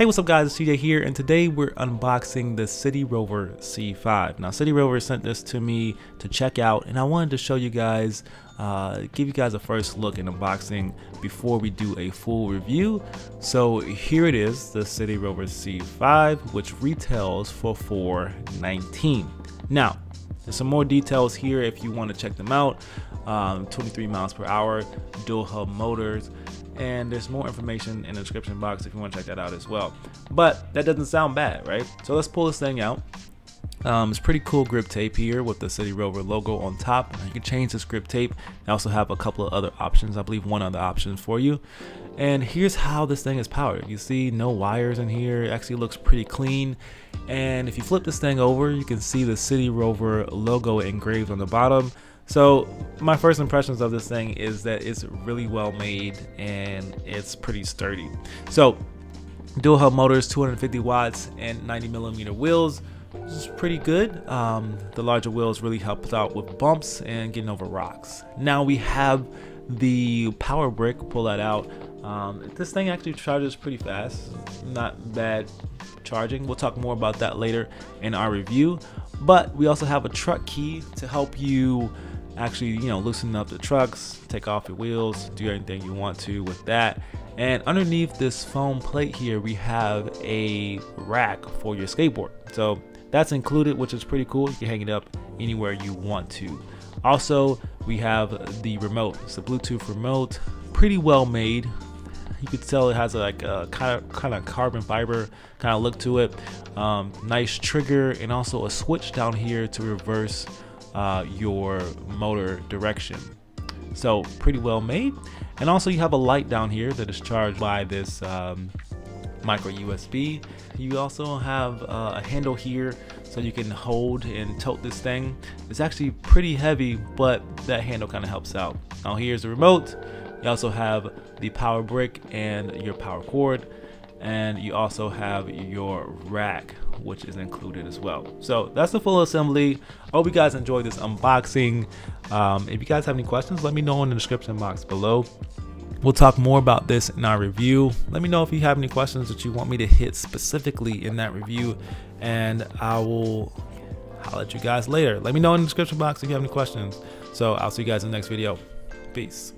Hey, what's up guys, it's CJ here, and today we're unboxing the Rover C5. Now Rover sent this to me to check out, and I wanted to show you guys, give you guys a first look in unboxing before we do a full review. So here it is, the Rover C5, which retails for $419. Now, there's some more details here if you want to check them out. 23 miles per hour, dual hub motors, and there's more information in the description box if you want to check that out as well. But that doesn't sound bad, right? So let's pull this thing out. It's pretty cool grip tape here with the Rover logo on top. You can change this grip tape. They also have a couple of other options, I believe one other option for you. And here's how this thing is powered. You see no wires in here. It actually looks pretty clean. And if you flip this thing over, you can see the Rover logo engraved on the bottom. So my first impressions of this thing is that it's really well made and it's pretty sturdy. So dual hub motors, 250 watts and 90mm wheels. This is pretty good. The larger wheels really helps out with bumps and getting over rocks. Now we have the power brick. Pull that out. This thing actually charges pretty fast. Not bad charging. We'll talk more about that later in our review. But we also have a truck key to help you actually, loosen up the trucks, take off your wheels, do anything you want to with that. And underneath this foam plate here, we have a rack for your skateboard. So that's included, which is pretty cool. You can hang it up anywhere you want to. Also, we have the remote. It's a Bluetooth remote, pretty well made. You could tell it has like a kind of carbon fiber kind of look to it. Nice trigger, and also a switch down here to reverse your motor direction. So pretty well made. And also you have a light down here that is charged by this micro USB. You also have a handle here so you can hold and tote this thing. It's actually pretty heavy, but that handle kind of helps out. Now here's the remote. You also have the power brick and your power cord, and you also have your rack, which is included as well. So that's the full assembly. I hope you guys enjoyed this unboxing. If you guys have any questions, let me know in the description box below. We'll talk more about this in our review. Let me know if you have any questions that you want me to hit specifically in that review, and I'll let you guys later. Let me know in the description box if you have any questions. So I'll see you guys in the next video. Peace.